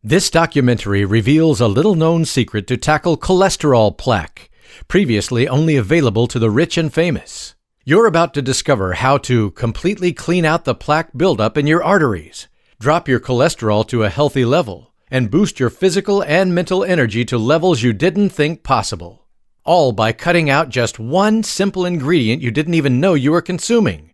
This documentary reveals a little-known secret to tackle cholesterol plaque, previously only available to the rich and famous. You're about to discover how to completely clean out the plaque buildup in your arteries, drop your cholesterol to a healthy level, and boost your physical and mental energy to levels you didn't think possible. All by cutting out just one simple ingredient you didn't even know you were consuming.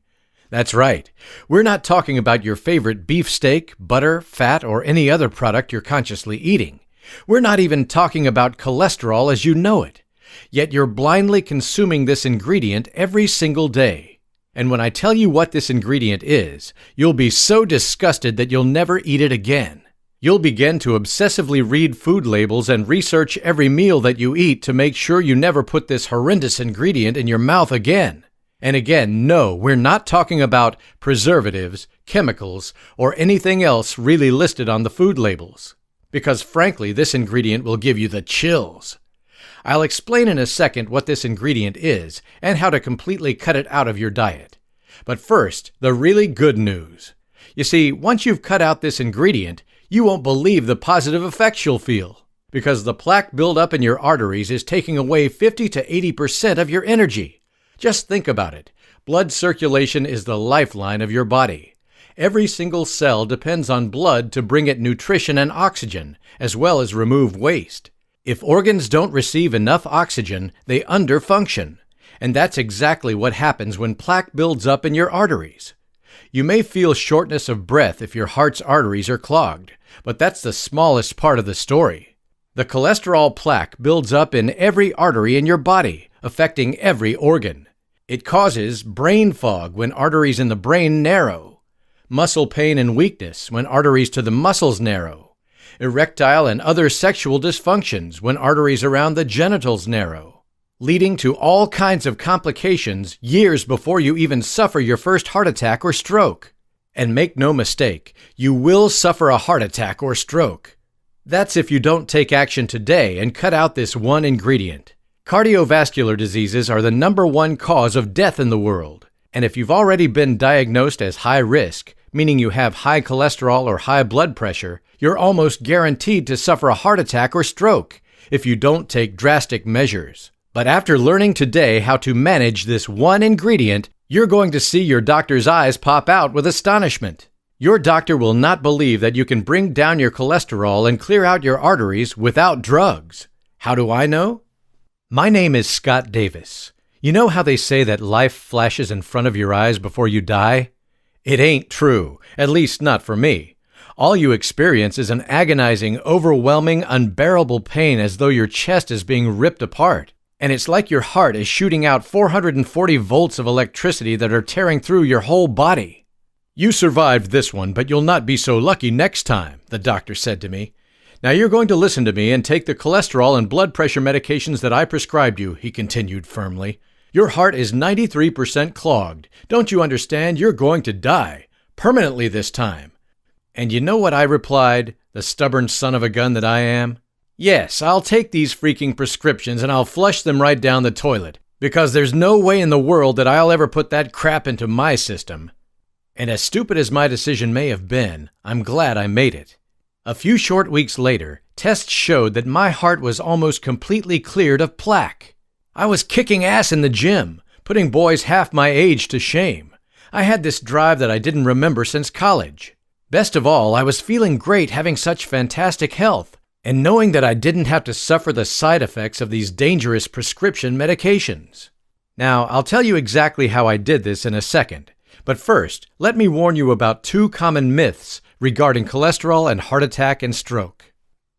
That's right. We're not talking about your favorite beefsteak, butter, fat, or any other product you're consciously eating. We're not even talking about cholesterol as you know it. Yet you're blindly consuming this ingredient every single day. And when I tell you what this ingredient is, you'll be so disgusted that you'll never eat it again. You'll begin to obsessively read food labels and research every meal that you eat to make sure you never put this horrendous ingredient in your mouth again. And again, no, we're not talking about preservatives, chemicals, or anything else really listed on the food labels. Because frankly, this ingredient will give you the chills. I'll explain in a second what this ingredient is and how to completely cut it out of your diet. But first, the really good news. You see, once you've cut out this ingredient, you won't believe the positive effects you'll feel. Because the plaque buildup in your arteries is taking away 50 to 80% of your energy. Just think about it. Blood circulation is the lifeline of your body. Every single cell depends on blood to bring it nutrition and oxygen, as well as remove waste. If organs don't receive enough oxygen, they underfunction. And that's exactly what happens when plaque builds up in your arteries. You may feel shortness of breath if your heart's arteries are clogged, but that's the smallest part of the story. The cholesterol plaque builds up in every artery in your body, affecting every organ. It causes brain fog when arteries in the brain narrow, muscle pain and weakness when arteries to the muscles narrow, erectile and other sexual dysfunctions when arteries around the genitals narrow, leading to all kinds of complications years before you even suffer your first heart attack or stroke. And make no mistake, you will suffer a heart attack or stroke. That's if you don't take action today and cut out this one ingredient. Cardiovascular diseases are the #1 cause of death in the world. And if you've already been diagnosed as high risk, meaning you have high cholesterol or high blood pressure, you're almost guaranteed to suffer a heart attack or stroke if you don't take drastic measures. But after learning today how to manage this one ingredient, you're going to see your doctor's eyes pop out with astonishment. Your doctor will not believe that you can bring down your cholesterol and clear out your arteries without drugs. How do I know? My name is Scott Davis. You know how they say that life flashes in front of your eyes before you die? It ain't true, at least not for me. All you experience is an agonizing, overwhelming, unbearable pain as though your chest is being ripped apart. And it's like your heart is shooting out 440 volts of electricity that are tearing through your whole body. You survived this one, but you'll not be so lucky next time, the doctor said to me. Now you're going to listen to me and take the cholesterol and blood pressure medications that I prescribed you, he continued firmly. Your heart is 93% clogged. Don't you understand? You're going to die. Permanently this time. And you know what I replied, the stubborn son of a gun that I am? Yes, I'll take these freaking prescriptions and I'll flush them right down the toilet, because there's no way in the world that I'll ever put that crap into my system. And as stupid as my decision may have been, I'm glad I made it. A few short weeks later, tests showed that my heart was almost completely cleared of plaque. I was kicking ass in the gym, putting boys half my age to shame. I had this drive that I didn't remember since college. Best of all, I was feeling great having such fantastic health, and knowing that I didn't have to suffer the side effects of these dangerous prescription medications. Now, I'll tell you exactly how I did this in a second, but first, let me warn you about 2 common myths regarding cholesterol and heart attack and stroke.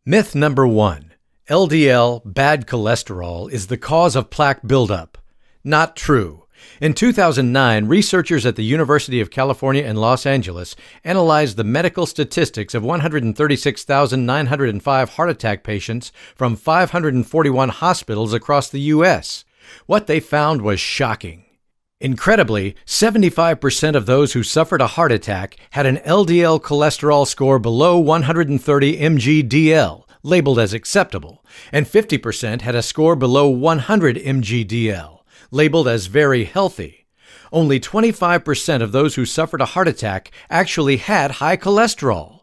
Myth number 1. LDL, bad cholesterol, is the cause of plaque buildup. Not true. In 2009, researchers at the University of California in Los Angeles analyzed the medical statistics of 136,905 heart attack patients from 541 hospitals across the U.S. What they found was shocking. Incredibly, 75% of those who suffered a heart attack had an LDL cholesterol score below 130 mg/dl, labeled as acceptable, and 50% had a score below 100 mg/dl, labeled as very healthy. Only 25% of those who suffered a heart attack actually had high cholesterol.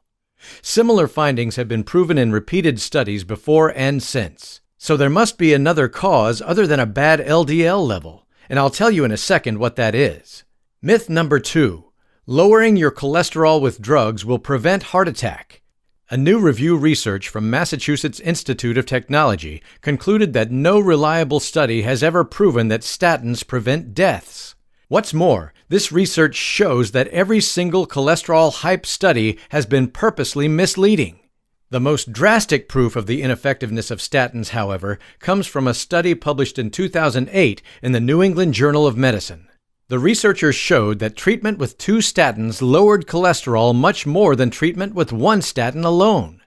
Similar findings have been proven in repeated studies before and since. So there must be another cause other than a bad LDL level, and I'll tell you in a second what that is. Myth number 2. Lowering your cholesterol with drugs will prevent heart attack. A new review research from Massachusetts Institute of Technology concluded that no reliable study has ever proven that statins prevent deaths. What's more, this research shows that every single cholesterol hype study has been purposely misleading. The most drastic proof of the ineffectiveness of statins, however, comes from a study published in 2008 in the New England Journal of Medicine. The researchers showed that treatment with 2 statins lowered cholesterol much more than treatment with 1 statin alone.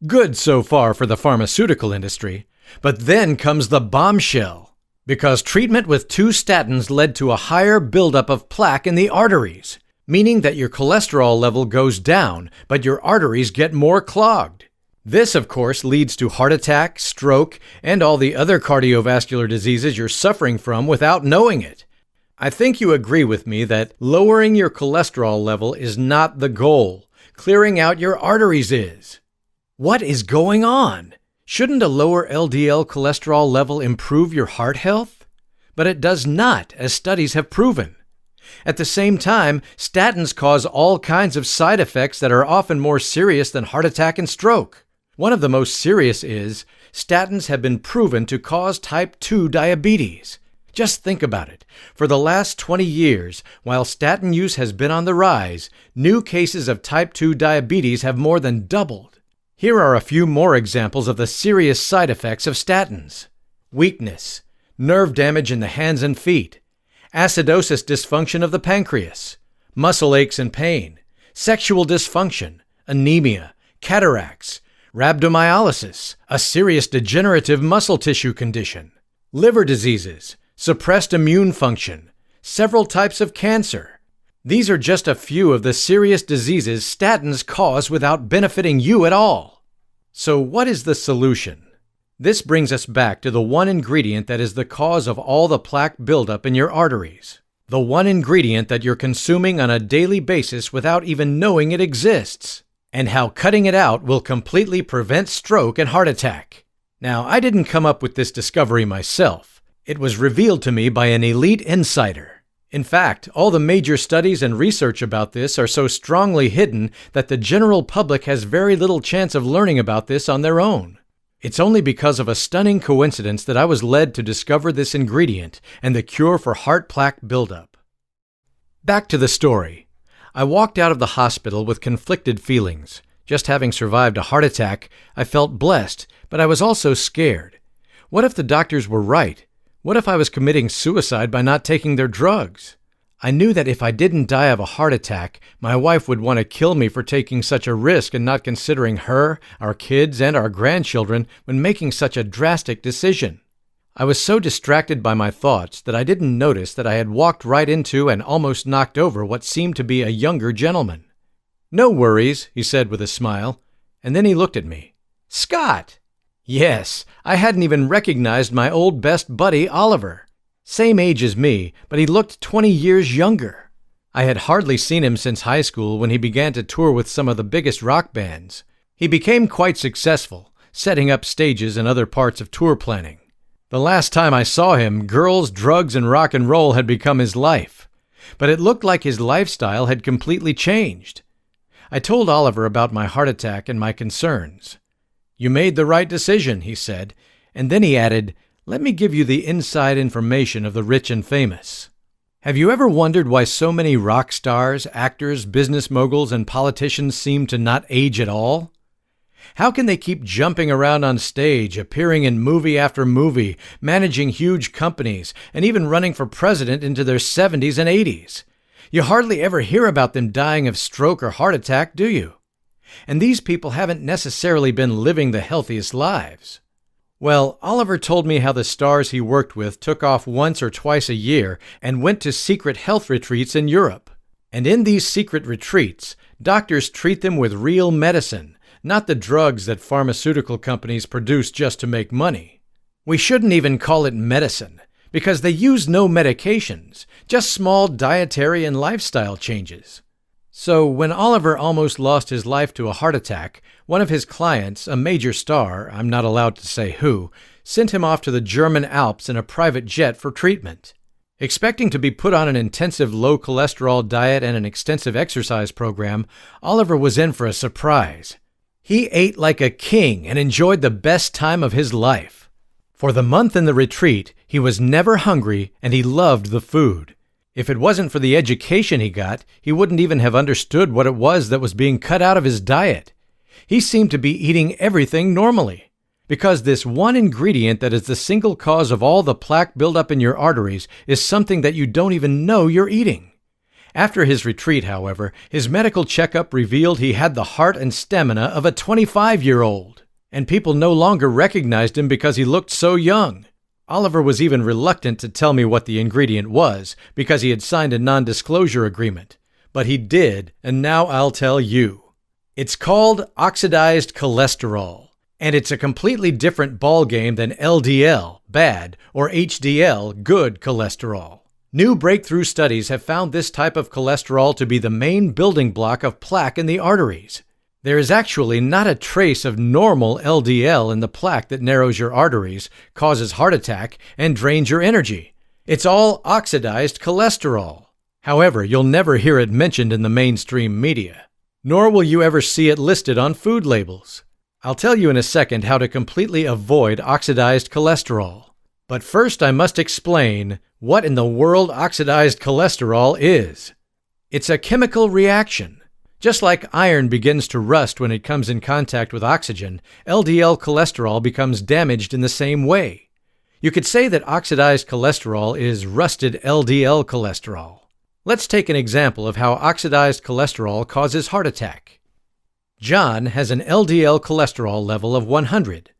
Good so far for the pharmaceutical industry, but then comes the bombshell. Because treatment with 2 statins led to a higher buildup of plaque in the arteries, meaning that your cholesterol level goes down, but your arteries get more clogged. This, of course, leads to heart attack, stroke, and all the other cardiovascular diseases you're suffering from without knowing it. I think you agree with me that lowering your cholesterol level is not the goal. Clearing out your arteries is. What is going on? Shouldn't a lower LDL cholesterol level improve your heart health? But it does not, as studies have proven. At the same time, statins cause all kinds of side effects that are often more serious than heart attack and stroke. One of the most serious is, statins have been proven to cause type 2 diabetes. Just think about it. For the last 20 years, while statin use has been on the rise, new cases of type 2 diabetes have more than doubled. Here are a few more examples of the serious side effects of statins. Weakness, nerve damage in the hands and feet, acidosis dysfunction of the pancreas, muscle aches and pain, sexual dysfunction, anemia, cataracts, rhabdomyolysis, a serious degenerative muscle tissue condition, liver diseases, suppressed immune function, several types of cancer. These are just a few of the serious diseases statins cause without benefiting you at all. So what is the solution? This brings us back to the one ingredient that is the cause of all the plaque buildup in your arteries. The one ingredient that you're consuming on a daily basis without even knowing it exists. And how cutting it out will completely prevent stroke and heart attack. Now, I didn't come up with this discovery myself. It was revealed to me by an elite insider. In fact, all the major studies and research about this are so strongly hidden that the general public has very little chance of learning about this on their own. It's only because of a stunning coincidence that I was led to discover this ingredient and the cure for heart plaque buildup. Back to the story. I walked out of the hospital with conflicted feelings. Just having survived a heart attack, I felt blessed, but I was also scared. What if the doctors were right? What if I was committing suicide by not taking their drugs? I knew that if I didn't die of a heart attack, my wife would want to kill me for taking such a risk and not considering her, our kids, and our grandchildren when making such a drastic decision. I was so distracted by my thoughts that I didn't notice that I had walked right into and almost knocked over what seemed to be a younger gentleman. "No worries," he said with a smile, and then he looked at me. "Scott!" Yes, I hadn't even recognized my old best buddy, Oliver. Same age as me, but he looked 20 years younger. I had hardly seen him since high school when he began to tour with some of the biggest rock bands. He became quite successful, setting up stages in other parts of tour planning. The last time I saw him, girls, drugs, and rock and roll had become his life. But it looked like his lifestyle had completely changed. I told Oliver about my heart attack and my concerns. "You made the right decision," he said, and then he added, "Let me give you the inside information of the rich and famous. Have you ever wondered why so many rock stars, actors, business moguls, and politicians seem to not age at all? How can they keep jumping around on stage, appearing in movie after movie, managing huge companies, and even running for president into their 70s and 80s? You hardly ever hear about them dying of stroke or heart attack, do you? And these people haven't necessarily been living the healthiest lives." Well, Oliver told me how the stars he worked with took off once or twice a year and went to secret health retreats in Europe. And in these secret retreats, doctors treat them with real medicine, not the drugs that pharmaceutical companies produce just to make money. We shouldn't even call it medicine, because they use no medications, just small dietary and lifestyle changes. So, when Oliver almost lost his life to a heart attack, one of his clients, a major star, I'm not allowed to say who, sent him off to the German Alps in a private jet for treatment. Expecting to be put on an intensive low-cholesterol diet and an extensive exercise program, Oliver was in for a surprise. He ate like a king and enjoyed the best time of his life. For the month in the retreat, he was never hungry and he loved the food. If it wasn't for the education he got, he wouldn't even have understood what it was that was being cut out of his diet. He seemed to be eating everything normally. Because this one ingredient that is the single cause of all the plaque buildup in your arteries is something that you don't even know you're eating. After his retreat, however, his medical checkup revealed he had the heart and stamina of a 25-year-old, and people no longer recognized him because he looked so young. Oliver was even reluctant to tell me what the ingredient was because he had signed a non-disclosure agreement. But he did, and now I'll tell you. It's called oxidized cholesterol. And it's a completely different ballgame than LDL, bad, or HDL, good cholesterol. New breakthrough studies have found this type of cholesterol to be the main building block of plaque in the arteries. There is actually not a trace of normal LDL in the plaque that narrows your arteries, causes heart attack, and drains your energy. It's all oxidized cholesterol. However, you'll never hear it mentioned in the mainstream media, nor will you ever see it listed on food labels. I'll tell you in a second how to completely avoid oxidized cholesterol. But first I must explain what in the world oxidized cholesterol is. It's a chemical reaction. Just like iron begins to rust when it comes in contact with oxygen, LDL cholesterol becomes damaged in the same way. You could say that oxidized cholesterol is rusted LDL cholesterol. Let's take an example of how oxidized cholesterol causes heart attack. John has an LDL cholesterol level of 100.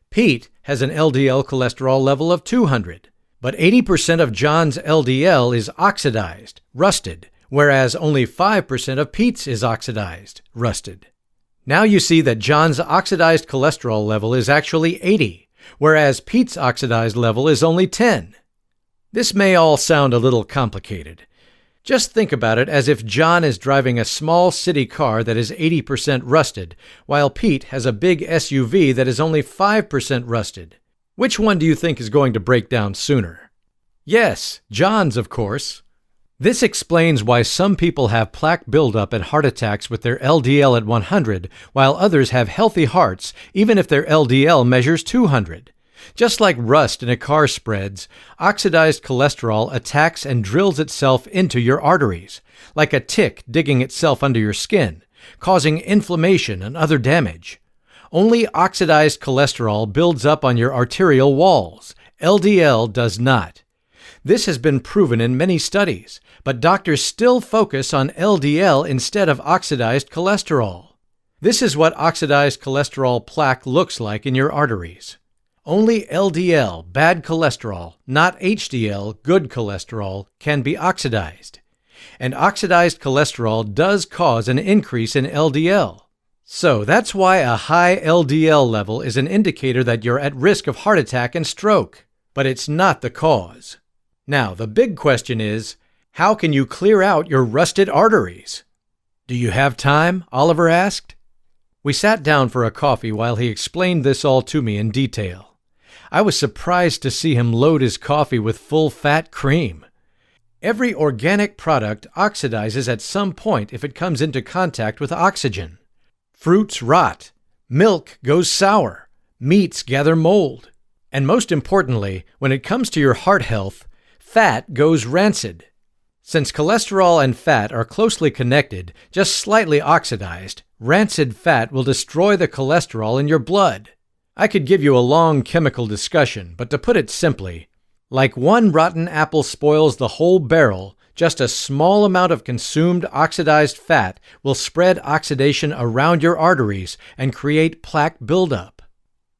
Pete has an LDL cholesterol level of 200. But 80% of John's LDL is oxidized, rusted, whereas only 5% of Pete's is oxidized, rusted. Now you see that John's oxidized cholesterol level is actually 80, whereas Pete's oxidized level is only 10. This may all sound a little complicated. Just think about it as if John is driving a small city car that is 80% rusted, while Pete has a big SUV that is only 5% rusted. Which one do you think is going to break down sooner? Yes, John's, of course. This explains why some people have plaque buildup and heart attacks with their LDL at 100, while others have healthy hearts even if their LDL measures 200. Just like rust in a car spreads, oxidized cholesterol attacks and drills itself into your arteries, like a tick digging itself under your skin, causing inflammation and other damage. Only oxidized cholesterol builds up on your arterial walls. LDL does not. This has been proven in many studies, but doctors still focus on LDL instead of oxidized cholesterol. This is what oxidized cholesterol plaque looks like in your arteries. Only LDL, bad cholesterol, not HDL, good cholesterol, can be oxidized. And oxidized cholesterol does cause an increase in LDL. So that's why a high LDL level is an indicator that you're at risk of heart attack and stroke. But it's not the cause. Now, the big question is, how can you clear out your rusted arteries? Do you have time? Oliver asked. We sat down for a coffee while he explained this all to me in detail. I was surprised to see him load his coffee with full-fat cream. Every organic product oxidizes at some point if it comes into contact with oxygen. Fruits rot. Milk goes sour. Meats gather mold. And most importantly, when it comes to your heart health, fat goes rancid. Since cholesterol and fat are closely connected, just slightly oxidized, rancid fat will destroy the cholesterol in your blood. I could give you a long chemical discussion, but to put it simply, like one rotten apple spoils the whole barrel, just a small amount of consumed oxidized fat will spread oxidation around your arteries and create plaque buildup.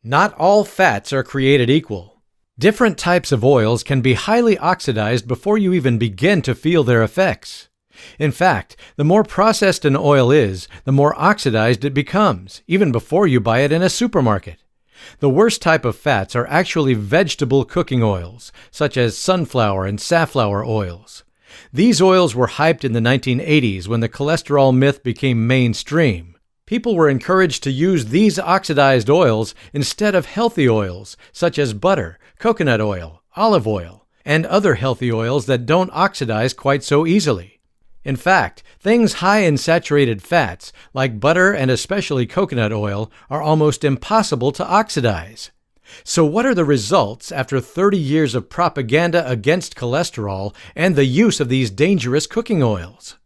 Not all fats are created equal. Different types of oils can be highly oxidized before you even begin to feel their effects. In fact, the more processed an oil is, the more oxidized it becomes, even before you buy it in a supermarket. The worst type of fats are actually vegetable cooking oils, such as sunflower and safflower oils. These oils were hyped in the 1980s when the cholesterol myth became mainstream. People were encouraged to use these oxidized oils instead of healthy oils such as butter, coconut oil, olive oil, and other healthy oils that don't oxidize quite so easily. In fact, things high in saturated fats, like butter and especially coconut oil, are almost impossible to oxidize. So what are the results after 30 years of propaganda against cholesterol and the use of these dangerous cooking oils?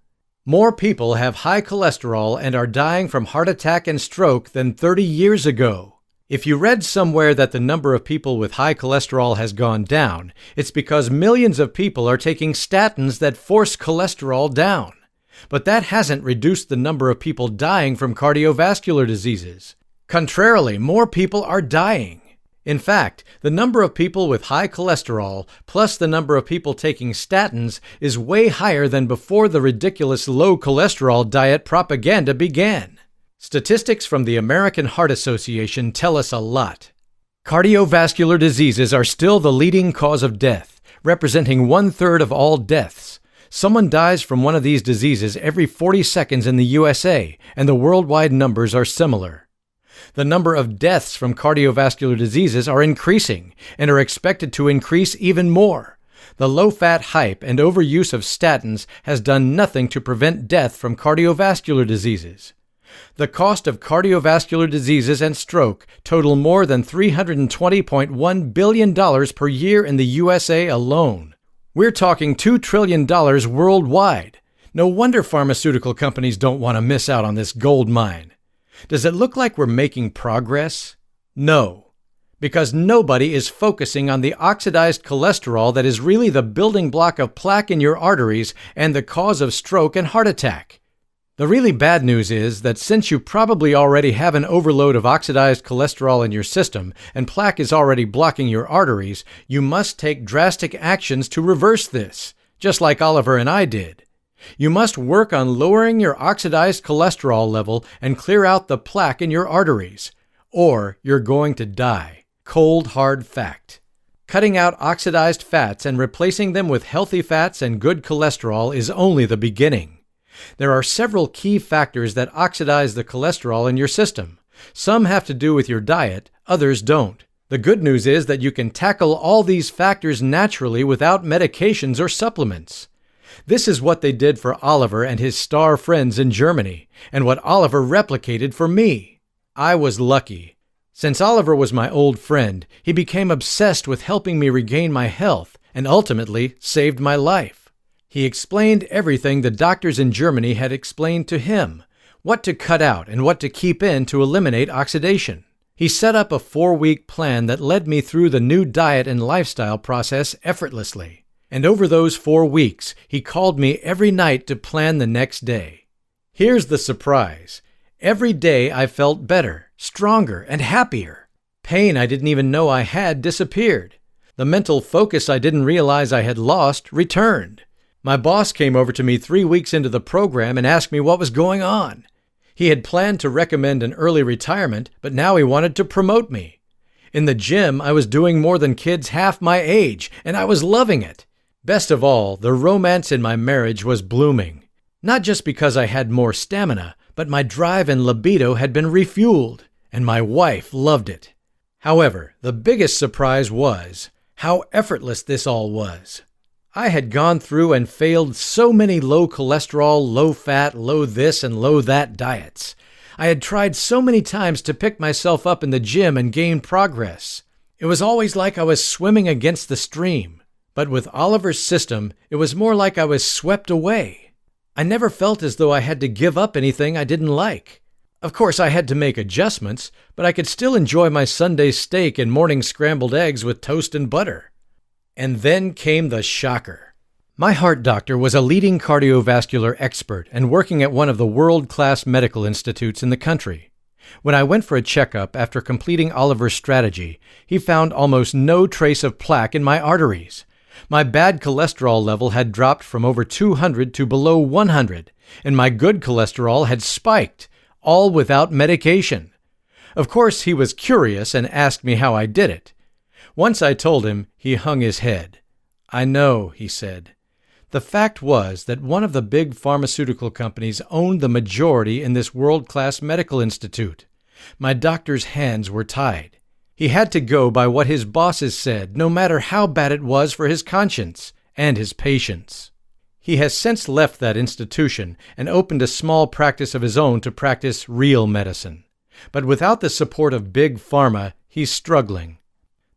More people have high cholesterol and are dying from heart attack and stroke than 30 years ago. If you read somewhere that the number of people with high cholesterol has gone down, it's because millions of people are taking statins that force cholesterol down. But that hasn't reduced the number of people dying from cardiovascular diseases. Contrarily, more people are dying. In fact, the number of people with high cholesterol plus the number of people taking statins is way higher than before the ridiculous low cholesterol diet propaganda began. Statistics from the American Heart Association tell us a lot. Cardiovascular diseases are still the leading cause of death, representing 1/3 of all deaths. Someone dies from one of these diseases every 40 seconds in the USA, and the worldwide numbers are similar. The number of deaths from cardiovascular diseases are increasing and are expected to increase even more. The low-fat hype and overuse of statins has done nothing to prevent death from cardiovascular diseases. The cost of cardiovascular diseases and stroke total more than $320.1 billion per year in the USA alone. We're talking $2 trillion worldwide. No wonder pharmaceutical companies don't want to miss out on this gold mine. Does it look like we're making progress? No, because nobody is focusing on the oxidized cholesterol that is really the building block of plaque in your arteries and the cause of stroke and heart attack. The really bad news is that since you probably already have an overload of oxidized cholesterol in your system and plaque is already blocking your arteries, you must take drastic actions to reverse this, just like Oliver and I did. You must work on lowering your oxidized cholesterol level and clear out the plaque in your arteries, or you're going to die. Cold, hard fact. Cutting out oxidized fats and replacing them with healthy fats and good cholesterol is only the beginning. There are several key factors that oxidize the cholesterol in your system. Some have to do with your diet, others don't. The good news is that you can tackle all these factors naturally without medications or supplements. This is what they did for Oliver and his star friends in Germany, and what Oliver replicated for me. I was lucky. Since Oliver was my old friend, he became obsessed with helping me regain my health, and ultimately saved my life. He explained everything the doctors in Germany had explained to him, what to cut out and what to keep in to eliminate oxidation. He set up a 4-week plan that led me through the new diet and lifestyle process effortlessly. And over those 4 weeks, he called me every night to plan the next day. Here's the surprise. Every day I felt better, stronger, and happier. Pain I didn't even know I had disappeared. The mental focus I didn't realize I had lost returned. My boss came over to me 3 weeks into the program and asked me what was going on. He had planned to recommend an early retirement, but now he wanted to promote me. In the gym, I was doing more than kids half my age, and I was loving it. Best of all, the romance in my marriage was blooming. Not just because I had more stamina, but my drive and libido had been refueled, and my wife loved it. However, the biggest surprise was how effortless this all was. I had gone through and failed so many low cholesterol, low fat, low this and low that diets. I had tried so many times to pick myself up in the gym and gain progress. It was always like I was swimming against the stream. But with Oliver's system, it was more like I was swept away. I never felt as though I had to give up anything I didn't like. Of course, I had to make adjustments, but I could still enjoy my Sunday steak and morning scrambled eggs with toast and butter. And then came the shocker. My heart doctor was a leading cardiovascular expert and working at one of the world-class medical institutes in the country. When I went for a checkup after completing Oliver's strategy, he found almost no trace of plaque in my arteries. My bad cholesterol level had dropped from over 200 to below 100, and my good cholesterol had spiked, all without medication. Of course, he was curious and asked me how I did it. Once I told him, he hung his head. "I know," he said. The fact was that one of the big pharmaceutical companies owned the majority in this world-class medical institute. My doctor's hands were tied. He had to go by what his bosses said, no matter how bad it was for his conscience and his patients. He has since left that institution and opened a small practice of his own to practice real medicine. But without the support of big pharma, he's struggling.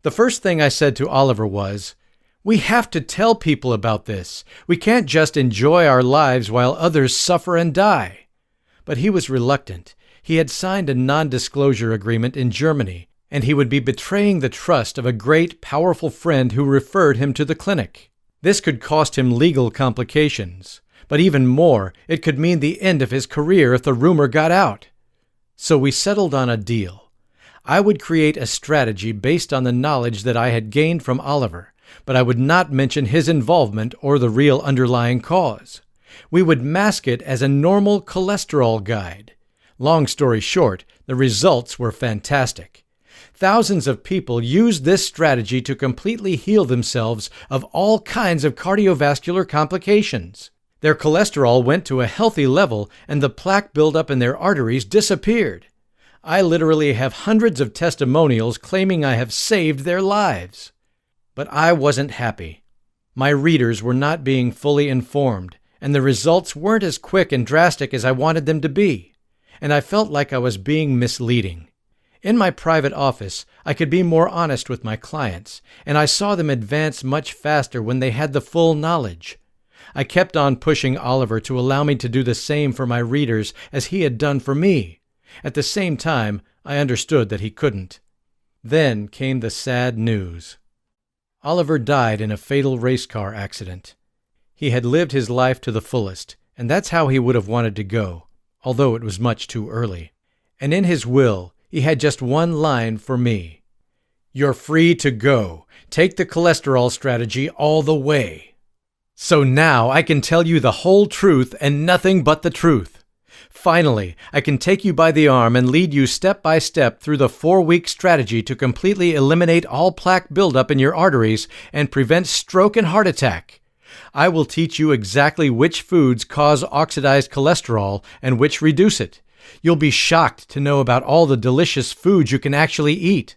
The first thing I said to Oliver was, "We have to tell people about this. We can't just enjoy our lives while others suffer and die." But he was reluctant. He had signed a non-disclosure agreement in Germany, and he would be betraying the trust of a great, powerful friend who referred him to the clinic. This could cost him legal complications, but even more, it could mean the end of his career if the rumor got out. So we settled on a deal. I would create a strategy based on the knowledge that I had gained from Oliver, but I would not mention his involvement or the real underlying cause. We would mask it as a normal cholesterol guide. Long story short, the results were fantastic. Thousands of people used this strategy to completely heal themselves of all kinds of cardiovascular complications. Their cholesterol went to a healthy level and the plaque buildup in their arteries disappeared. I literally have hundreds of testimonials claiming I have saved their lives. But I wasn't happy. My readers were not being fully informed, and the results weren't as quick and drastic as I wanted them to be, and I felt like I was being misleading. In my private office, I could be more honest with my clients, and I saw them advance much faster when they had the full knowledge. I kept on pushing Oliver to allow me to do the same for my readers as he had done for me. At the same time, I understood that he couldn't. Then came the sad news. Oliver died in a fatal race car accident. He had lived his life to the fullest, and that's how he would have wanted to go, although it was much too early. And in his will, he had just one line for me. "You're free to go. Take the cholesterol strategy all the way." So now I can tell you the whole truth and nothing but the truth. Finally, I can take you by the arm and lead you step by step through the 4-week strategy to completely eliminate all plaque buildup in your arteries and prevent stroke and heart attack. I will teach you exactly which foods cause oxidized cholesterol and which reduce it. You'll be shocked to know about all the delicious foods you can actually eat.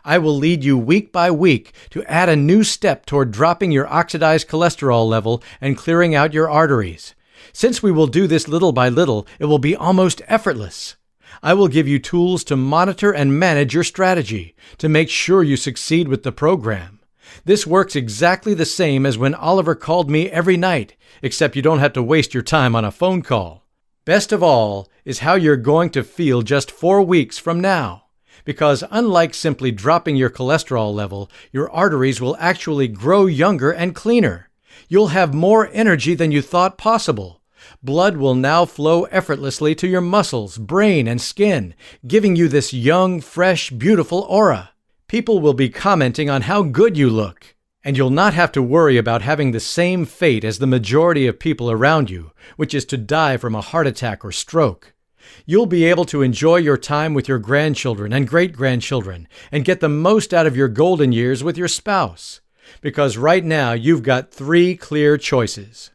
I will lead you week by week to add a new step toward dropping your oxidized cholesterol level and clearing out your arteries. Since we will do this little by little, it will be almost effortless. I will give you tools to monitor and manage your strategy, to make sure you succeed with the program. This works exactly the same as when Oliver called me every night, except you don't have to waste your time on a phone call. Best of all is how you're going to feel just 4 weeks from now. Because unlike simply dropping your cholesterol level, your arteries will actually grow younger and cleaner. You'll have more energy than you thought possible. Blood will now flow effortlessly to your muscles, brain, and skin, giving you this young, fresh, beautiful aura. People will be commenting on how good you look, and you'll not have to worry about having the same fate as the majority of people around you, which is to die from a heart attack or stroke. You'll be able to enjoy your time with your grandchildren and great-grandchildren and get the most out of your golden years with your spouse. Because right now you've got 3 clear choices.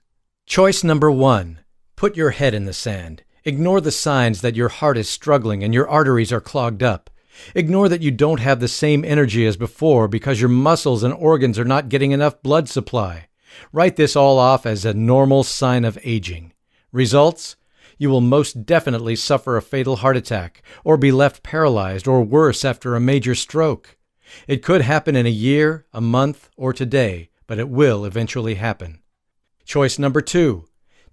Choice number 1, put your head in the sand. Ignore the signs that your heart is struggling and your arteries are clogged up. Ignore that you don't have the same energy as before because your muscles and organs are not getting enough blood supply. Write this all off as a normal sign of aging. Results? You will most definitely suffer a fatal heart attack or be left paralyzed or worse after a major stroke. It could happen in a year, a month, or today, but it will eventually happen. Choice number 2.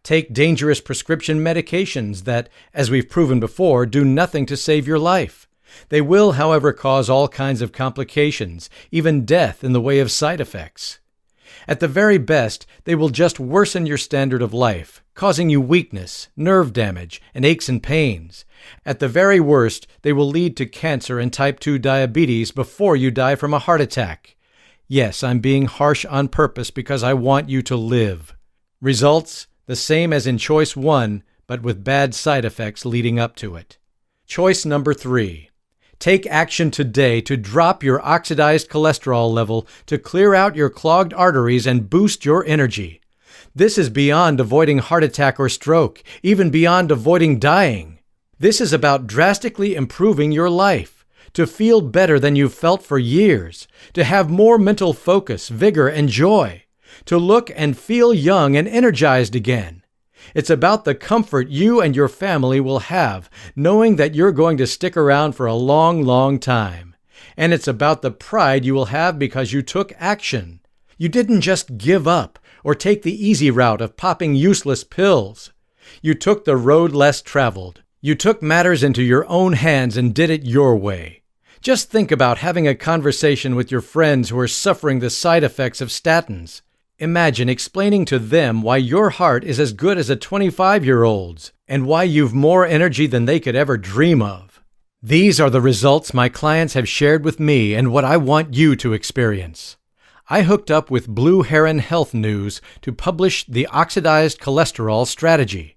Take dangerous prescription medications that, as we've proven before, do nothing to save your life. They will, however, cause all kinds of complications, even death in the way of side effects. At the very best, they will just worsen your standard of life, causing you weakness, nerve damage, and aches and pains. At the very worst, they will lead to cancer and type 2 diabetes before you die from a heart attack. Yes, I'm being harsh on purpose because I want you to live. Results? The same as in choice 1, but with bad side effects leading up to it. Choice number 3. Take action today to drop your oxidized cholesterol level to clear out your clogged arteries and boost your energy. This is beyond avoiding heart attack or stroke, even beyond avoiding dying. This is about drastically improving your life, to feel better than you've felt for years, to have more mental focus, vigor, and joy, to look and feel young and energized again. It's about the comfort you and your family will have, knowing that you're going to stick around for a long, long time. And it's about the pride you will have because you took action. You didn't just give up or take the easy route of popping useless pills. You took the road less traveled. You took matters into your own hands and did it your way. Just think about having a conversation with your friends who are suffering the side effects of statins. Imagine explaining to them why your heart is as good as a 25-year-old's and why you've more energy than they could ever dream of. These are the results my clients have shared with me and what I want you to experience. I hooked up with Blue Heron Health News to publish the Oxidized Cholesterol Strategy.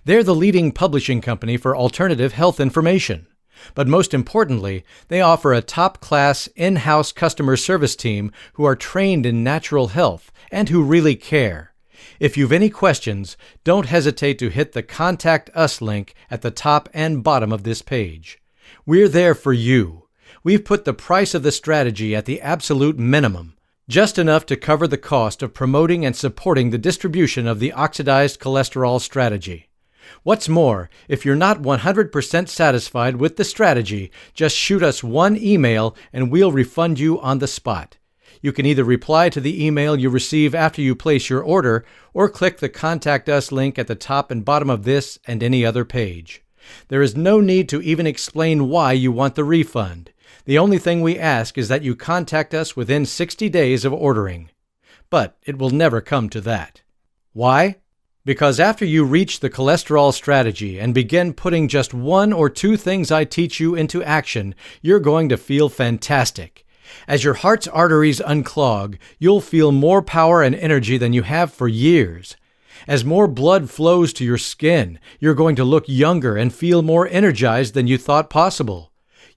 They're the leading publishing company for alternative health information. But most importantly, they offer a top-class in-house customer service team who are trained in natural health and who really care. If you've any questions, don't hesitate to hit the Contact Us link at the top and bottom of this page. We're there for you. We've put the price of the strategy at the absolute minimum, just enough to cover the cost of promoting and supporting the distribution of the Oxidized Cholesterol Strategy. What's more, if you're not 100% satisfied with the strategy, just shoot us one email and we'll refund you on the spot. You can either reply to the email you receive after you place your order or click the Contact Us link at the top and bottom of this and any other page. There is no need to even explain why you want the refund. The only thing we ask is that you contact us within 60 days of ordering. But it will never come to that. Why? Because after you reach the cholesterol strategy and begin putting just one or two things I teach you into action, you're going to feel fantastic. As your heart's arteries unclog, you'll feel more power and energy than you have for years. As more blood flows to your skin, you're going to look younger and feel more energized than you thought possible.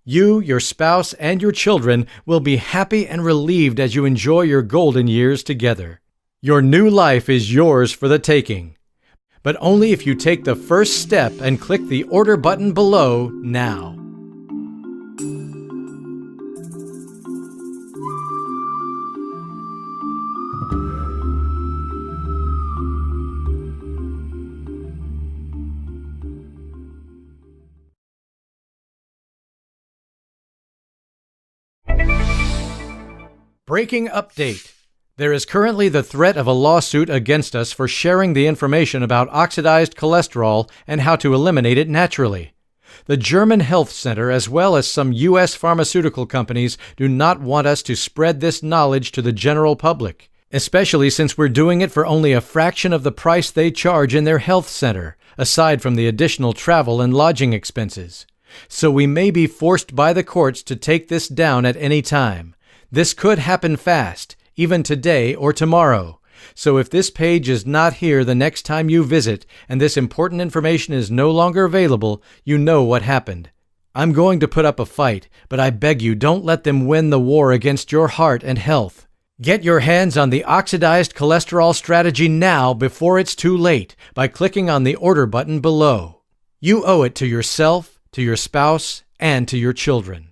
You, your spouse, and your children will be happy and relieved as you enjoy your golden years together. Your new life is yours for the taking. But only if you take the first step and click the order button below now. Breaking update. There is currently the threat of a lawsuit against us for sharing the information about oxidized cholesterol and how to eliminate it naturally. The German Health Center, as well as some U.S. pharmaceutical companies, do not want us to spread this knowledge to the general public, especially since we're doing it for only a fraction of the price they charge in their health center, aside from the additional travel and lodging expenses. So we may be forced by the courts to take this down at any time. This could happen fast, even today or tomorrow. So if this page is not here the next time you visit and this important information is no longer available, you know what happened. I'm going to put up a fight, but I beg you don't let them win the war against your heart and health. Get your hands on the Oxidized Cholesterol Strategy now before it's too late by clicking on the order button below. You owe it to yourself, to your spouse, and to your children.